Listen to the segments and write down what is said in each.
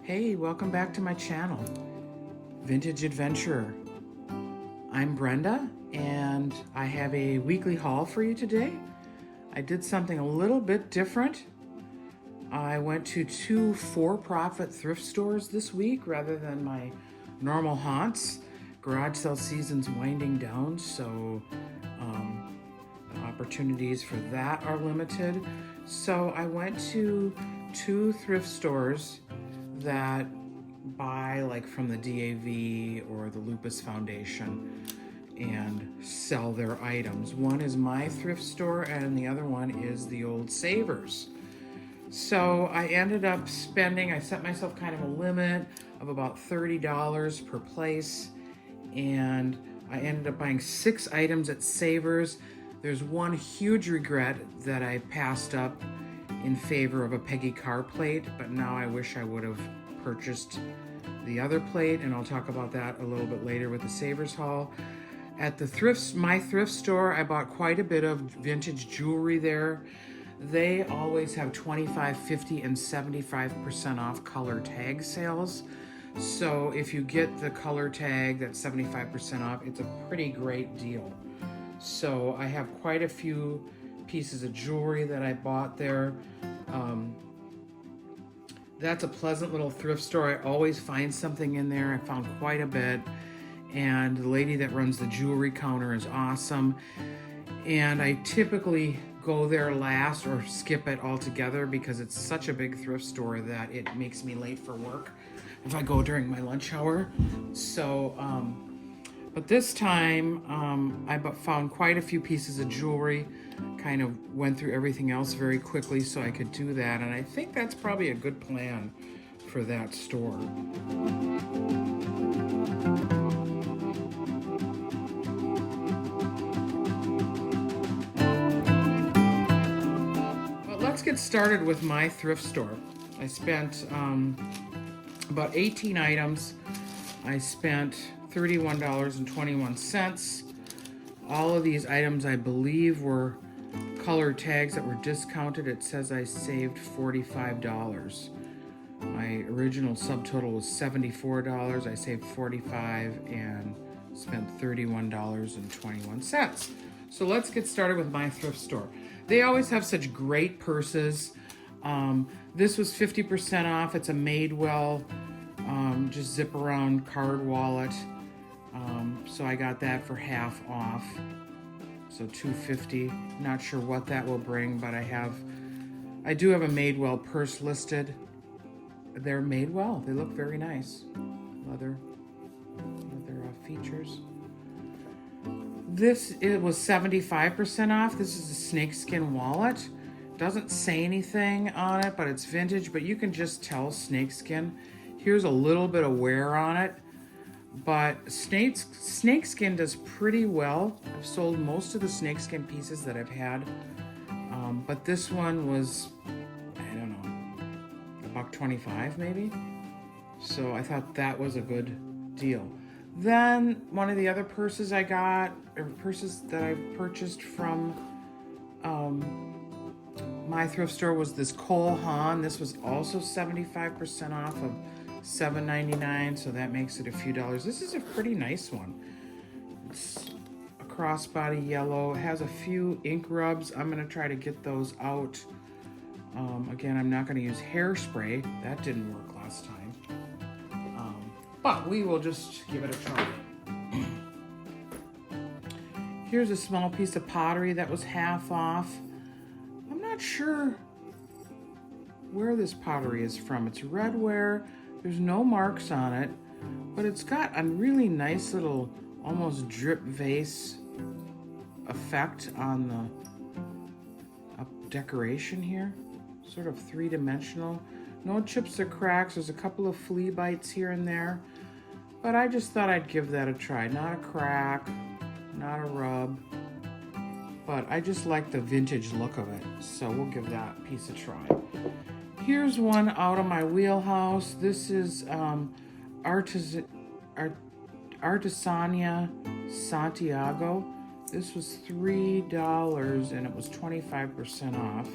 Hey, welcome back to my channel, Vintage Adventurer. I'm Brenda, and I have a weekly haul for you today. I did something a little bit different. I went to two for-profit thrift stores this week rather than my normal haunts. Garage sale season's winding down, so the opportunities for that are limited. So I went to two thrift stores that buy like from the DAV or the Lupus Foundation and sell their items. One is my thrift store and the other one is the Old Savers. So I ended up spending, I set myself kind of a limit of about $30 per place, and I ended up buying 6 items at Savers. There's one huge regret that I passed up in favor of a Peggy Carr plate, but now I wish I would have purchased the other plate, and I'll talk about that a little bit later with the Savers haul. At the my thrift store, I bought quite a bit of vintage jewelry there. They always have 25, 50, and 75% off color tag sales. So if you get the color tag that's 75% off, it's a pretty great deal. So I have quite a few pieces of jewelry that I bought there. That's a pleasant little thrift store. I always find something in there. I found quite a bit. And the lady that runs the jewelry counter is awesome. And I typically go there last or skip it altogether because it's such a big thrift store that it makes me late for work if I go during my lunch hour. So, but this time I found quite a few pieces of jewelry, kind of went through everything else very quickly so I could do that. And I think that's probably a good plan for that store. Let's get started with my thrift store. I spent about 18 items. I spent $31.21. All of these items, I believe, were color tags that were discounted. It says I saved $45. My original subtotal was $74. I saved $45 and spent $31.21. So let's get started with my thrift store. They always have such great purses. This was 50% off. It's a Madewell, just zip around card wallet. So I got that for half off. So $2.50. Not sure what that will bring, but I do have a Madewell purse listed. They're Madewell. They look very nice. Leather features. It was 75% off. This is a snakeskin wallet. Doesn't say anything on it, but it's vintage, but you can just tell snakeskin. Here's a little bit of wear on it, but snakeskin does pretty well. I've sold most of the snakeskin pieces that I've had, but this one was, I don't know, $1.25 maybe. So I thought that was a good deal. Then one of the other purses I got, or purses that I purchased from my thrift store, was this Cole Haan. This was also 75% off of $7.99, so that makes it a few dollars. This is a pretty nice one. It's a crossbody yellow. It has a few ink rubs. I'm going to try to get those out. Again, I'm not going to use hairspray. That didn't work last time. But we will just give it a try. Here's a small piece of pottery that was half off. I'm not sure where this pottery is from. It's redware. There's no marks on it, but it's got a really nice little almost drip vase effect on the decoration here. Sort of three-dimensional. No chips or cracks. There's a couple of flea bites here and there, but I just thought I'd give that a try. Not a crack, not a rub, but I just like the vintage look of it, so we'll give that piece a try. Here's one out of my wheelhouse. This is Artesania Santiago. This was $3 and it was 25% off.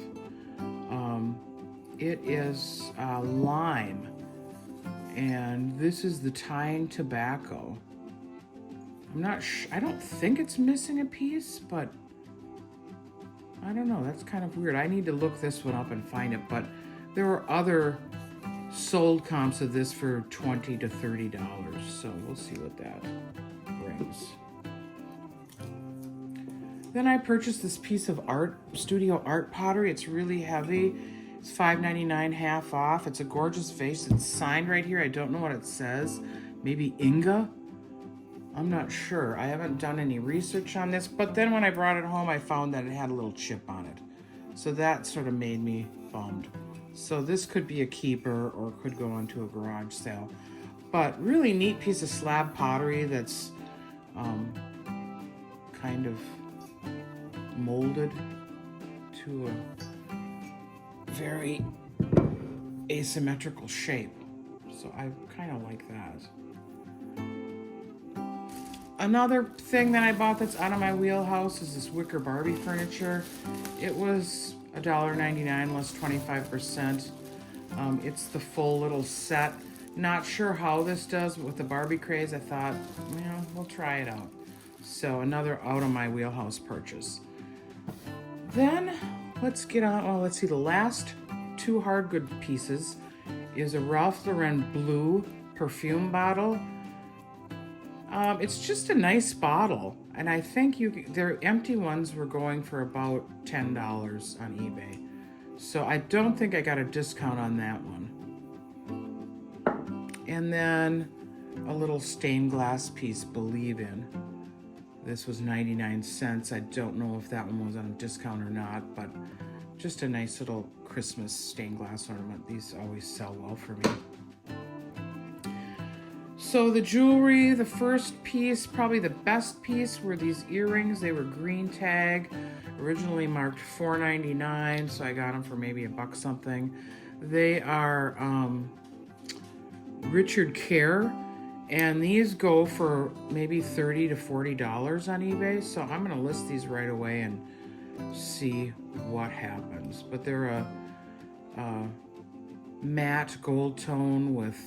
It is lime And this is the tying tobacco. I'm not I don't think it's missing a piece, but I don't know. That's kind of weird. I need to look this one up and find it, but there were other sold comps of this for $20 to $30, so we'll see what that brings. Then I purchased this piece of studio art pottery. It's really heavy. It's $5.99 half off. It's a gorgeous vase. It's signed right here. I don't know what it says. Maybe Inga? I'm not sure. I haven't done any research on this, but then when I brought it home, I found that it had a little chip on it. So that sort of made me bummed. So this could be a keeper or could go onto a garage sale. But really neat piece of slab pottery that's kind of molded to a very asymmetrical shape. So I kind of like that. Another thing that I bought that's out of my wheelhouse is this wicker Barbie furniture. It was $1.99 less 25%. It's the full little set. Not sure how this does, but with the Barbie craze, I thought, yeah, we'll try it out. So another out of my wheelhouse purchase. Then let's get on. Oh, let's see. The last two hard good pieces is a Ralph Lauren blue perfume bottle. It's just a nice bottle, and I think their empty ones were going for about $10 on eBay. So I don't think I got a discount on that one. And then a little stained glass piece, Believe In. This was 99 cents. I don't know if that one was on a discount or not, but just a nice little Christmas stained glass ornament. These always sell well for me. So the jewelry, the first piece, probably the best piece, were these earrings. They were green tag, originally marked $4.99, so I got them for maybe $1 something. They are Richard Kerr, and these go for maybe $30 to $40 on eBay, so I'm going to list these right away and see what happens. But they're a matte gold tone with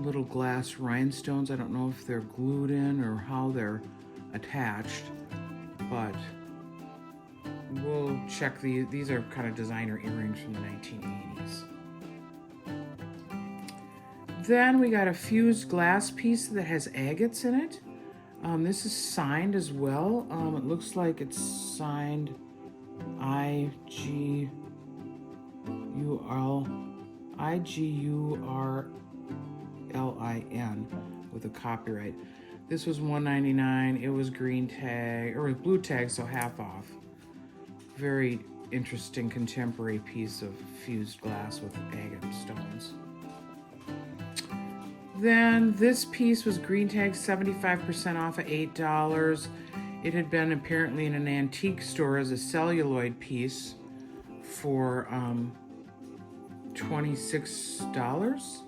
little glass rhinestones. I don't know if they're glued in or how they're attached, but we'll check these. These are kind of designer earrings from the 1980s. Then we got a fused glass piece that has agates in it. This is signed as well. It looks like it's signed IGURLIN with a copyright. This was $1.99. It was green tag, or blue tag, so half off. Very interesting contemporary piece of fused glass with agate stones. Then this piece was green tag, 75% off at $8. It had been apparently in an antique store as a celluloid piece for $26.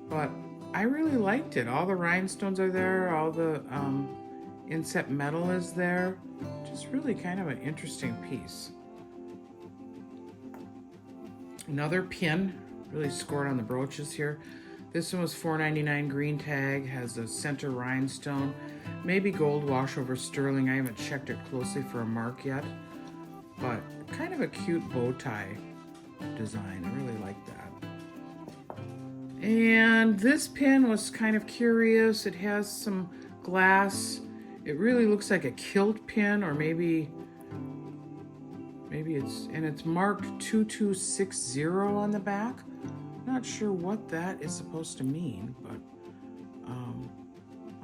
But I really liked it. All the rhinestones are there, all the inset metal is there. Just really kind of an interesting piece. Another pin, really scored on the brooches here. This one was $4.99 green tag, has a center rhinestone, maybe gold wash over sterling. I haven't checked it closely for a mark yet, but kind of a cute bow tie design. I really like that. And this pin was kind of curious. It has some glass. It really looks like a kilt pin, or maybe it's marked 2260 on the back. Not sure what that is supposed to mean, but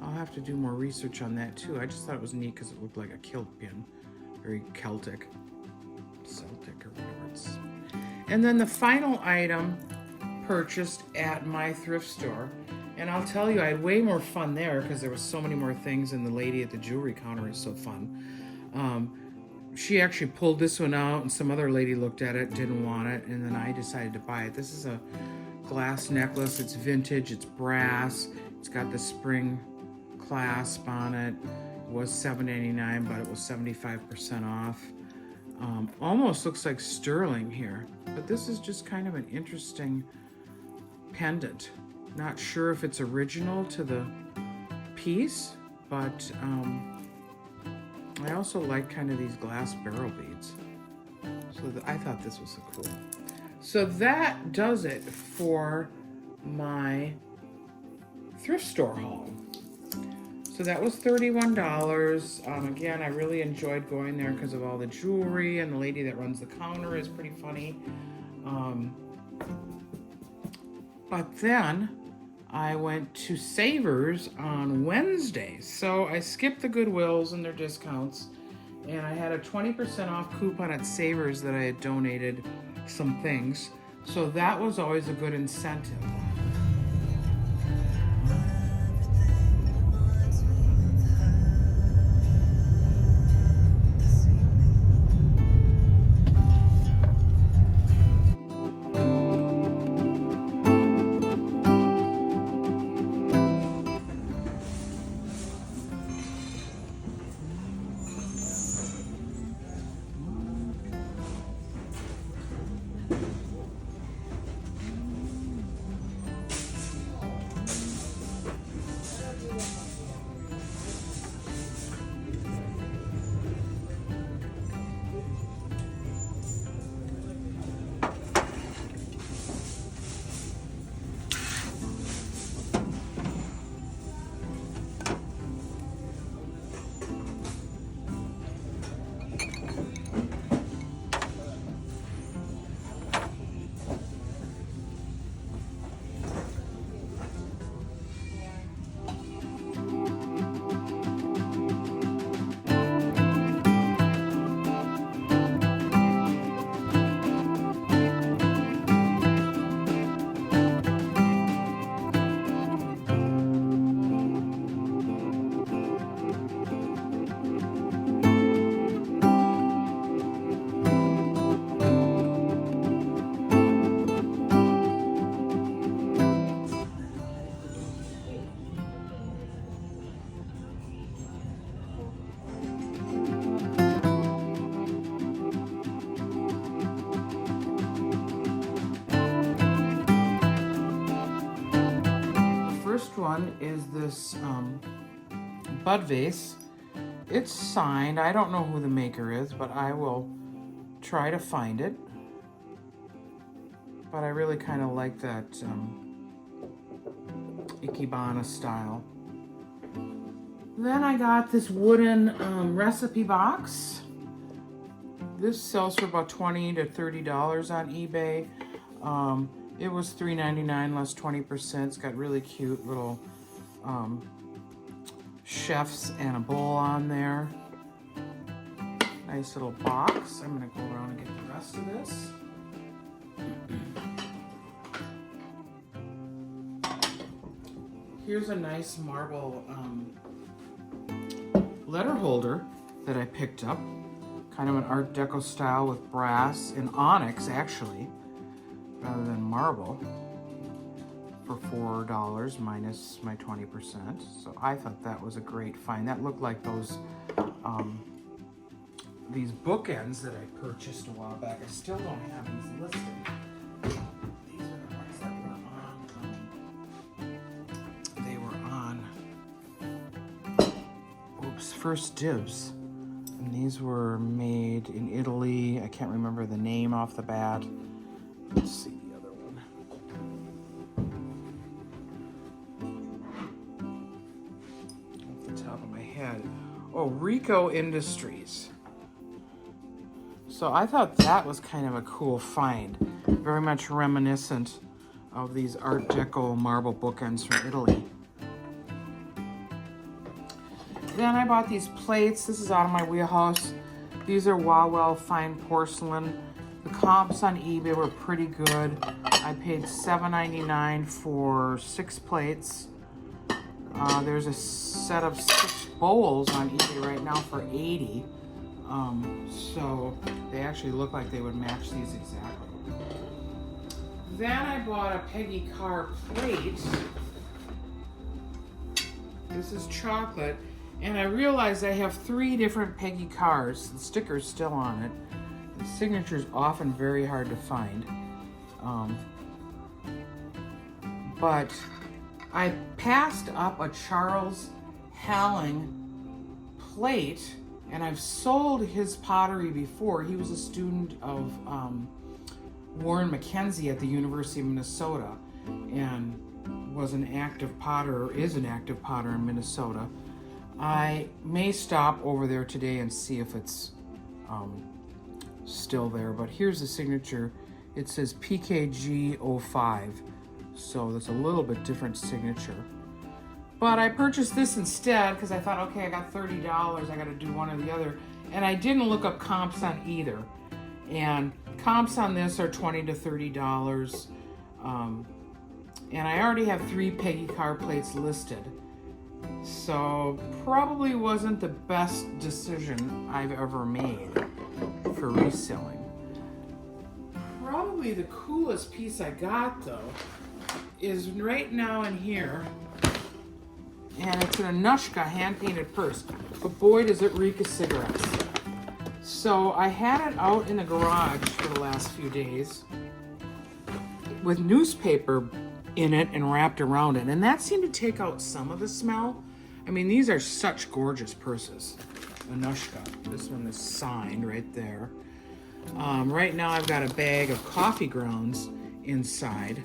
I'll have to do more research on that too. I just thought it was neat because it looked like a kilt pin, very Celtic or whatever it's. And then the final item purchased at my thrift store, and I'll tell you, I had way more fun there because there was so many more things, and the lady at the jewelry counter is so fun. She actually pulled this one out, and some other lady looked at it, didn't want it, and then I decided to buy it. This is a glass necklace. It's vintage, it's brass, it's got the spring clasp on it. It was $7.99, but it was 75% off. Almost looks like sterling here, but this is just kind of an interesting pendant. Not sure if it's original to the piece, but I also like kind of these glass barrel beads. So I thought this was so cool. So that does it for my thrift store haul. So that was $31. Again, I really enjoyed going there because of all the jewelry, and the lady that runs the counter is pretty funny. But then I went to Savers on Wednesday. So I skipped the Goodwills and their discounts, and I had a 20% off coupon at Savers that I had donated some things. So that was always a good incentive. First one is this bud vase. It's signed. I don't know who the maker is, but I will try to find it. But I really kind of like that Ikebana style. Then I got this wooden recipe box. This sells for about $20 to $30 on eBay. It was $3.99 less 20%. It's got really cute little chefs and a bowl on there. Nice little box. I'm gonna go around and get the rest of this. Here's a nice marble letter holder that I picked up. Kind of an Art Deco style with brass and onyx, actually, rather than marble, for $4 minus my 20%. So I thought that was a great find. That looked like those these bookends that I purchased a while back. I still don't have these listed. These are the ones that were on. First Dibs. And these were made in Italy. I can't remember the name off the bat. Let's see the other one. Off the top of my head. Oh, Rico Industries. So I thought that was kind of a cool find. Very much reminiscent of these Art Deco marble bookends from Italy. Then I bought these plates. This is out of my wheelhouse. These are Wawel fine porcelain. The comps on eBay were pretty good. I paid $7.99 for 6 plates. There's a set of 6 bowls on eBay right now for $80. So they actually look like they would match these exactly. Then I bought a Peggy Carr plate. This is chocolate. And I realized I have 3 different Peggy Carrs. The sticker's still on it. The signature's often very hard to find. But I passed up a Charles Halling plate, and I've sold his pottery before. He was a student of Warren Mackenzie at the University of Minnesota and was an active potter, or is an active potter in Minnesota. I may stop over there today and see if it's still there, but here's the signature. It says PKG05, so that's a little bit different signature. But I purchased this instead because I thought, okay, I got $30, I got to do one or the other. And I didn't look up comps on either. And comps on this are $20 to $30. And I already have 3 Peggy Carr plates listed. So probably wasn't the best decision I've ever made for reselling. Probably the coolest piece I got though is right now in here, and it's an Anushka hand-painted purse, but boy does it reek of cigarettes. So I had it out in the garage for the last few days with newspaper in it and wrapped around it, and that seemed to take out some of the smell. I mean, these are such gorgeous purses. Anushka, this one is signed right there. Right now I've got a bag of coffee grounds inside.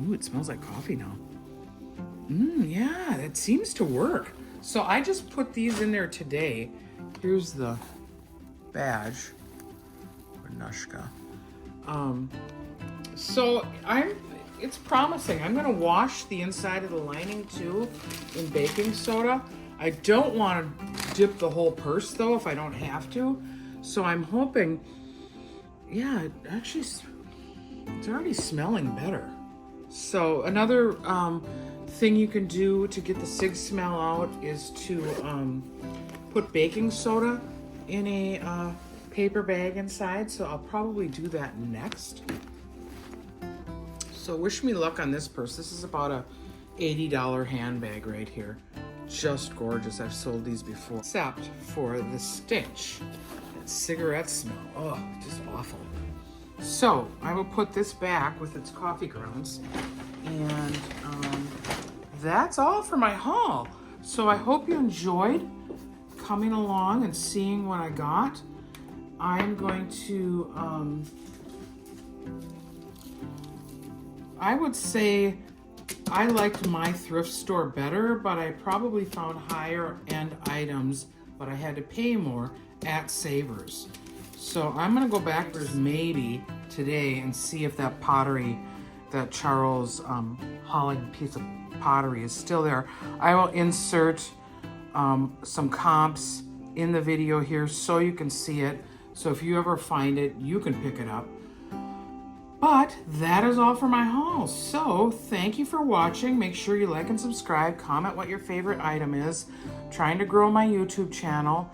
Ooh, it smells like coffee now. Yeah, it seems to work. So I just put these in there today. Here's the badge, Anushka. So it's promising. I'm gonna wash the inside of the lining too in baking soda. I don't want to dip the whole purse though if I don't have to. So I'm hoping, yeah, actually it's already smelling better. So another thing you can do to get the cig smell out is to put baking soda in a paper bag inside. So I'll probably do that next. So wish me luck on this purse. This is about a $80 handbag right here. Just gorgeous. I've sold these before. Except for the stench. That cigarette smell. Oh, just awful. So I will put this back with its coffee grounds. And that's all for my haul. So I hope you enjoyed coming along and seeing what I got. I'm going to, I would say I liked my thrift store better, but I probably found higher end items, but I had to pay more at Savers. So I'm gonna go backwards maybe today and see if that pottery, that Charles Holland piece of pottery is still there. I will insert some comps in the video here so you can see it. So if you ever find it, you can pick it up. But that is all for my haul. So thank you for watching. Make sure you like and subscribe. Comment what your favorite item is. I'm trying to grow my YouTube channel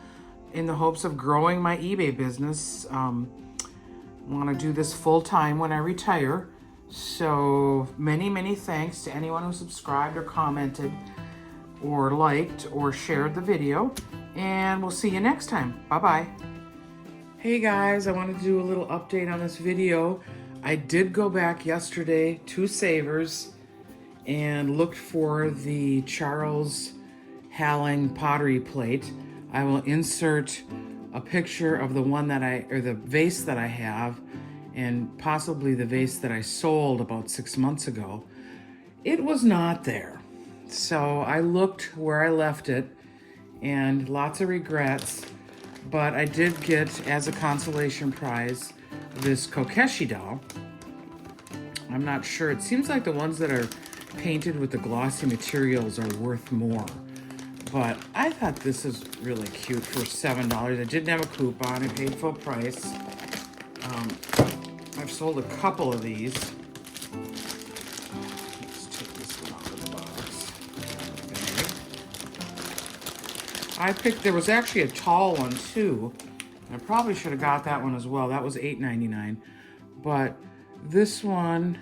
in the hopes of growing my eBay business. I want to do this full time when I retire. So many thanks to anyone who subscribed or commented or liked or shared the video. And we'll see you next time. Bye-bye. Hey guys, I wanted to do a little update on this video. I did go back yesterday to Savers and looked for the Charles Halling pottery plate. I will insert a picture of the one that the vase that I have, and possibly the vase that I sold about 6 months ago. It was not there. So I looked where I left it, and lots of regrets, but I did get, as a consolation prize, this Kokeshi doll. I'm not sure. It seems like the ones that are painted with the glossy materials are worth more. But I thought this is really cute for $7. I didn't have a coupon. I paid full price. I've sold a couple of these. Let's take this one out of the box. There was actually a tall one too. I probably should have got that one as well. That was $8.99. But this one,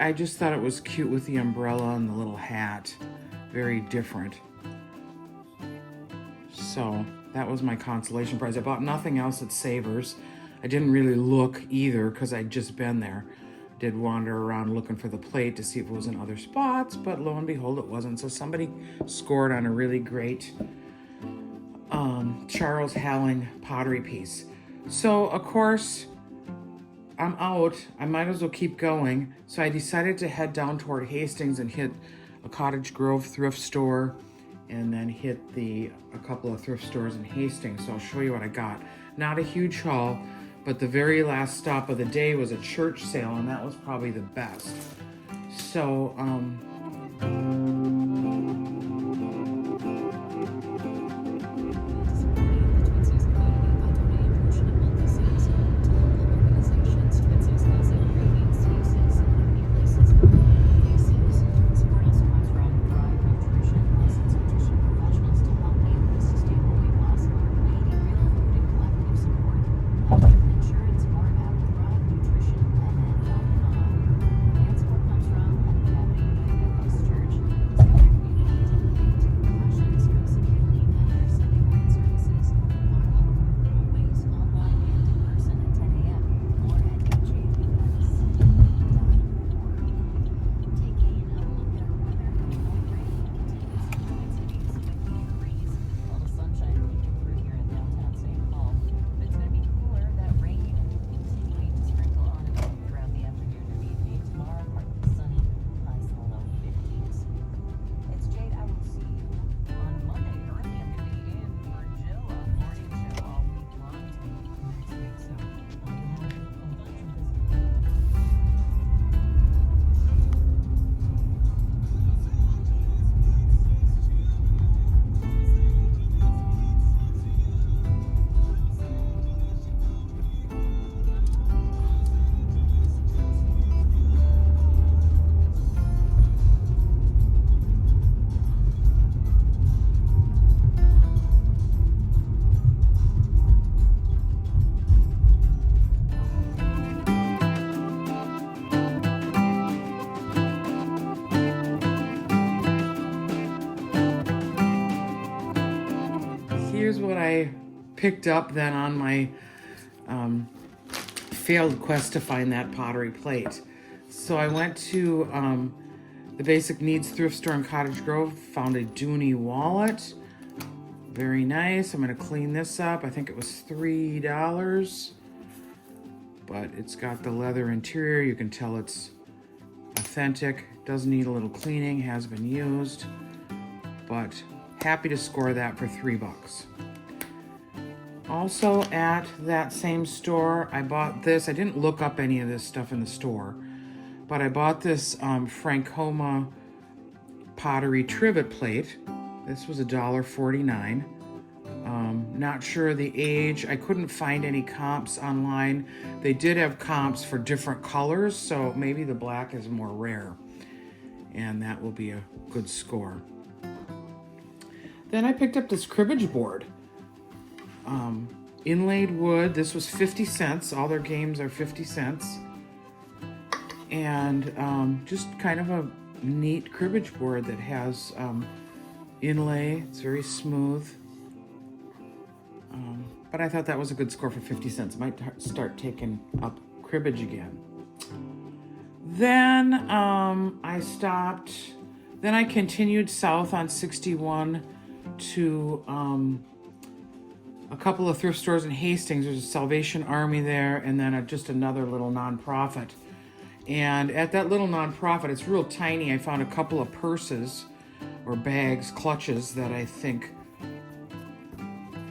I just thought it was cute with the umbrella and the little hat. Very different. So that was my consolation prize. I bought nothing else at Savers. I didn't really look either because I'd just been there. did wander around looking for the plate to see if it was in other spots, but lo and behold, it wasn't. So somebody scored on a really great Charles Halling pottery piece. So of course, I'm out. I might as well keep going. So I decided to head down toward Hastings and hit a Cottage Grove thrift store, and then hit a couple of thrift stores in Hastings. So I'll show you what I got. Not a huge haul, but the very last stop of the day was a church sale, and that was probably the best. So, here's what I picked up then on my failed quest to find that pottery plate. So I went to the Basic Needs thrift store in Cottage Grove, found a Dooney wallet. Very nice. I'm gonna clean this up. I think it was $3, but it's got the leather interior. You can tell it's authentic. Does need a little cleaning, has been used, but happy to score that for $3. Also at that same store, I bought this. I didn't look up any of this stuff in the store, but I bought this Francoma pottery trivet plate. This was $1.49. Not sure the age. I couldn't find any comps online. They did have comps for different colors, so maybe the black is more rare, and that will be a good score. Then I picked up this cribbage board. Inlaid wood. This was 50 cents. All their games are 50 cents. And just kind of a neat cribbage board that has inlay. It's very smooth. But I thought that was a good score for 50 cents. Might start taking up cribbage again. Then I stopped. Then I continued south on 61 to a couple of thrift stores in Hastings. There's a Salvation Army there, and then just another little nonprofit. And at that little nonprofit, it's real tiny. I found a couple of purses or bags, clutches that I think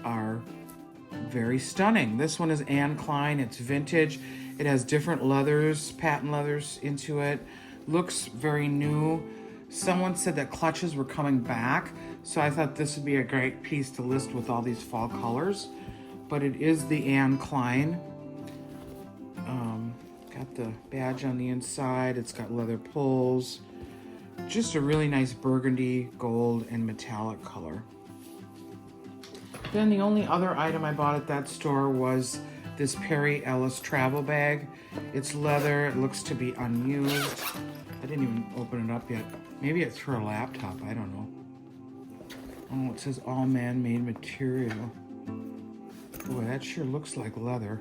are very stunning. This one is Anne Klein. It's vintage. It has different leathers, patent leathers into it. Looks very new. Someone said that clutches were coming back, so I thought this would be a great piece to list with all these fall colors. But it is the Anne Klein. Got the badge on the inside. It's got leather pulls. Just a really nice burgundy, gold, and metallic color. Then the only other item I bought at that store was this Perry Ellis travel bag. It's leather. It looks to be unused. I didn't even open it up yet. Maybe it's for a laptop. I don't know. Oh, it says all man-made material. Boy, that sure looks like leather.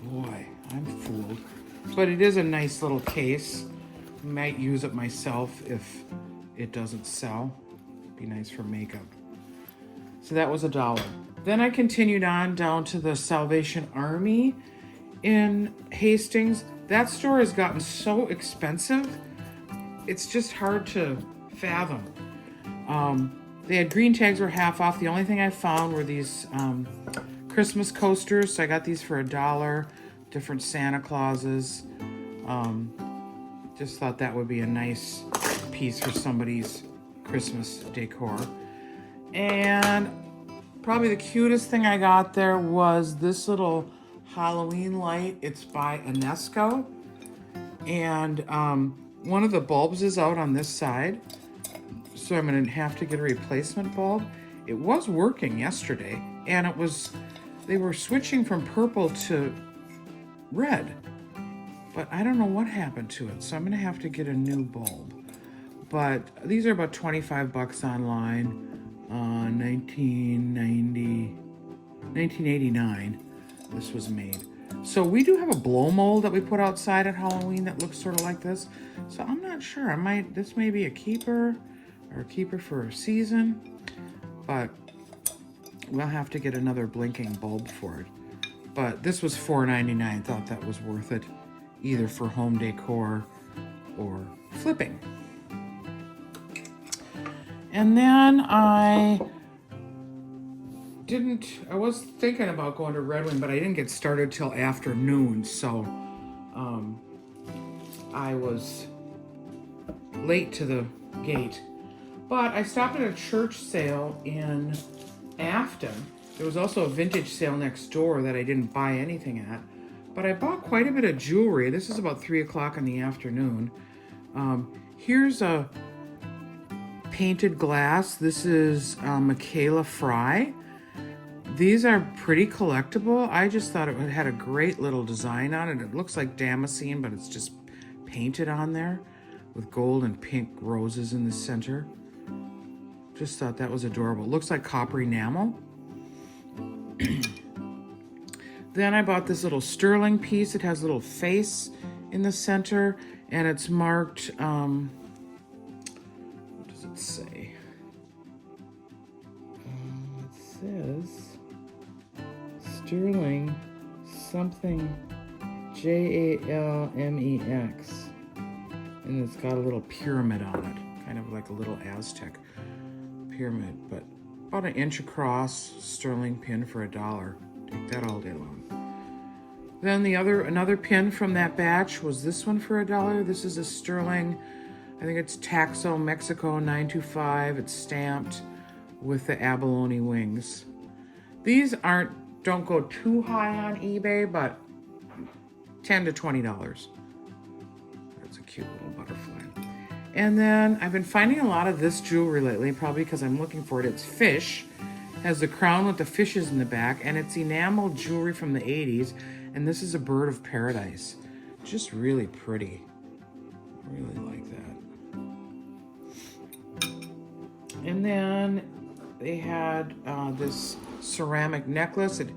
Boy, I'm fooled. but it is a nice little case. Might use it myself if it doesn't sell. Be nice for makeup. So that was $1. Then I continued on down to the Salvation Army in Hastings. That store has gotten so expensive, it's just hard to fathom. They had green tags were half off. The only thing I found were these Christmas coasters. So I got these for $1, different Santa Clauses. Just thought that would be a nice piece for somebody's Christmas decor. And probably the cutest thing I got there was this little Halloween light. It's by Enesco. And one of the bulbs is out on this side. So I'm going to have to get a replacement bulb. It was working yesterday. And they were switching from purple to red. But I don't know what happened to it. So I'm going to have to get a new bulb. But these are about 25 bucks online. 1989 this was made. So we do have a blow mold that we put outside at Halloween that looks sort of like this. So I'm not sure. This may be a keeper or a keeper for a season. But we'll have to get another blinking bulb for it. But this was $4.99. Thought that was worth it, either for home decor or flipping. And then I was thinking about going to Red Wing, but I didn't get started till afternoon, so I was late to the gate. But I stopped at a church sale in Afton. There was also a vintage sale next door that I didn't buy anything at, but I bought quite a bit of jewelry. This is about 3 o'clock in the afternoon. Here's a painted glass. This is Michaela Fry. These are pretty collectible. I just thought it had a great little design on it. It looks like damascene, but it's just painted on there with gold and pink roses in the center. Just thought that was adorable. It looks like copper enamel. Then I bought this little sterling piece. It has a little face in the center, and it's marked, what does it say? It says sterling something Jalmex, and it's got a little pyramid on it, kind of like a little Aztec pyramid, but about 1 inch across, sterling pin for $1. Take that all day long. Then another pin from that batch was this one for $1. This is a sterling, I think it's Taxo Mexico 925. It's stamped with the abalone wings. These don't go too high on eBay, but $10 to $20. That's a cute little butterfly. And then I've been finding a lot of this jewelry lately, probably because I'm looking for it. It's fish. Has the crown with the fishes in the back, and it's enamel jewelry from the 80s, and this is a bird of paradise. Just really pretty. Really like that. And then they had this ceramic necklace. It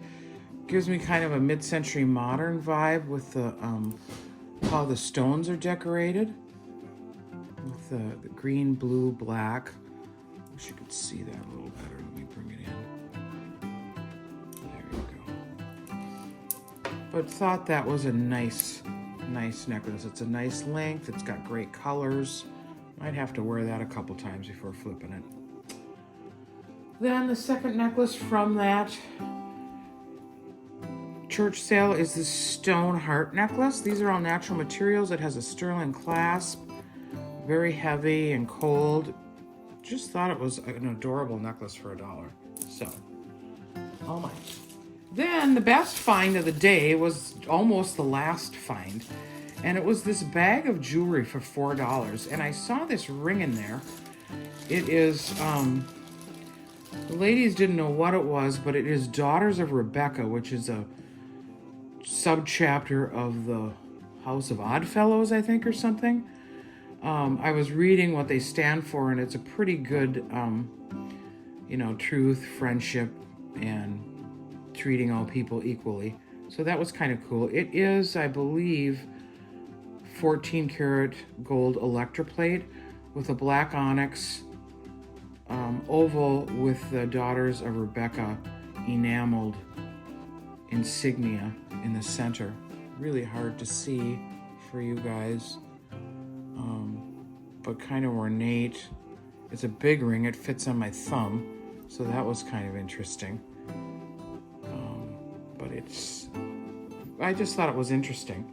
gives me kind of a mid-century modern vibe with the how the stones are decorated. With the green, blue, black. Wish you could see that a little better. Let me bring it in. There you go. But thought that was a nice necklace. It's a nice length. It's got great colors. Might have to wear that a couple times before flipping it. Then the second necklace from that church sale is this stone heart necklace. These are all natural materials. It has a sterling clasp. Very heavy and cold. Just thought it was an adorable necklace for $1. So, oh my. Then the best find of the day was almost the last find. And it was this bag of jewelry for $4. And I saw this ring in there. It is, the ladies didn't know what it was, but it is Daughters of Rebecca, which is a subchapter of the House of Oddfellows, I think, or something. I was reading what they stand for, and it's a pretty good, truth, friendship, and treating all people equally. So that was kind of cool. It is, I believe, 14 karat gold electroplate with a black onyx oval with the Daughters of Rebecca enameled insignia in the center. Really hard to see for you guys, but kind of ornate. It's a big ring, it fits on my thumb, so that was kind of interesting. But I just thought it was interesting.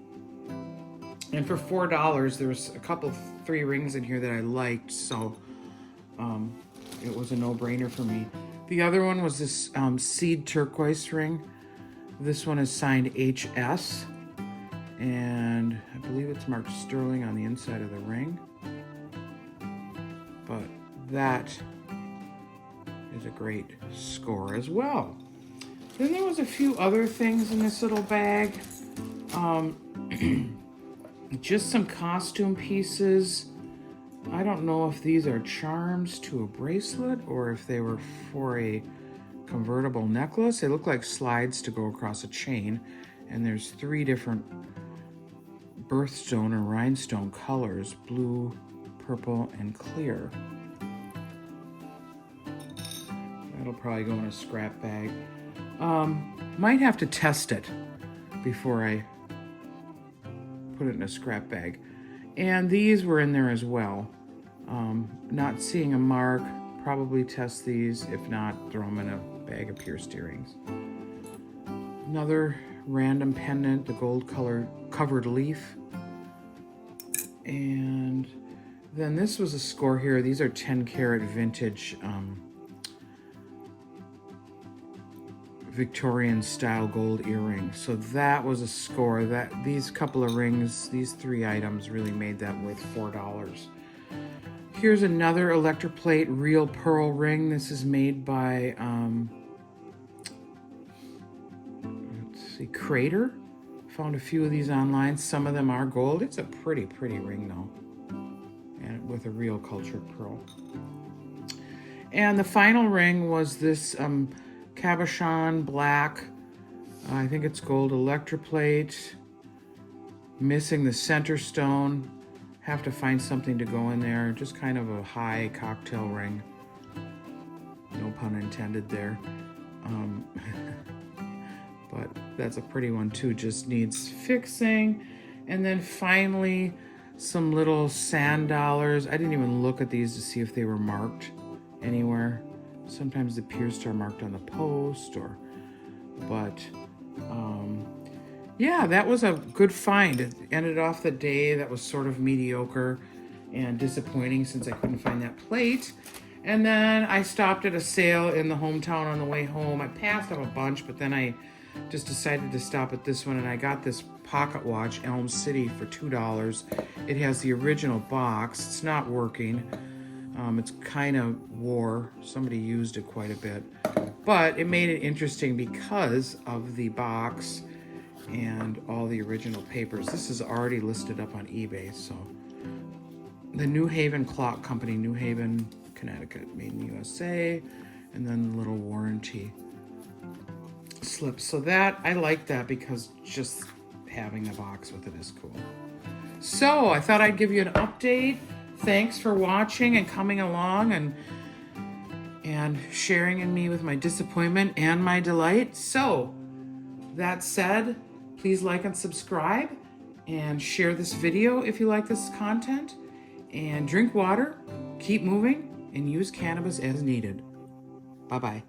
And for $4, there's a couple, 3 rings in here that I liked, so it was a no-brainer for me. The other one was this seed turquoise ring. This one is signed HS, and I believe it's marked sterling on the inside of the ring. But that is a great score as well. Then there was a few other things in this little bag. Just some costume pieces. I don't know if these are charms to a bracelet or if they were for a convertible necklace. They look like slides to go across a chain, and there's 3 different birthstone or rhinestone colors: blue, purple, and clear. That'll probably go in a scrap bag. Might have to test it before I put it in a scrap bag. And these were in there as well. Not seeing a mark, probably test these. If not, throw them in a bag of pierced earrings. Another random pendant, the gold color covered leaf. And then this was a score here. These are 10 karat vintage Victorian style gold earrings. So that was a score. That these couple of rings, these 3 items really made that worth $4. Here's another electroplate real pearl ring. This is made by let's see, Crater. Found a few of these online. Some of them are gold. It's a pretty ring though, and with a real cultured pearl. And the final ring was this cabochon black, I think it's gold electroplate, missing the center stone. Have to find something to go in there. Just kind of a high cocktail ring. No pun intended there. But that's a pretty one too, just needs fixing. And then finally, some little sand dollars. I didn't even look at these to see if they were marked anywhere. Sometimes the pierced are marked on the post, yeah, that was a good find. It ended off the day that was sort of mediocre and disappointing since I couldn't find that plate. And then I stopped at a sale in the hometown on the way home. I passed up a bunch, but then I just decided to stop at this one, and I got this pocket watch, Elm City, for $2. It has the original box. It's not working. It's kind of wore. Somebody used it quite a bit. But it made it interesting because of the box and all the original papers. This is already listed up on eBay. So the New Haven Clock Company, New Haven, Connecticut, made in the USA, and then the little warranty slip. So that, I like that because just having the box with it is cool. So I thought I'd give you an update. Thanks for watching and coming along and sharing in me with my disappointment and my delight. So that said, please like and subscribe and share this video if you like this content, and drink water, keep moving, and use cannabis as needed. Bye-bye.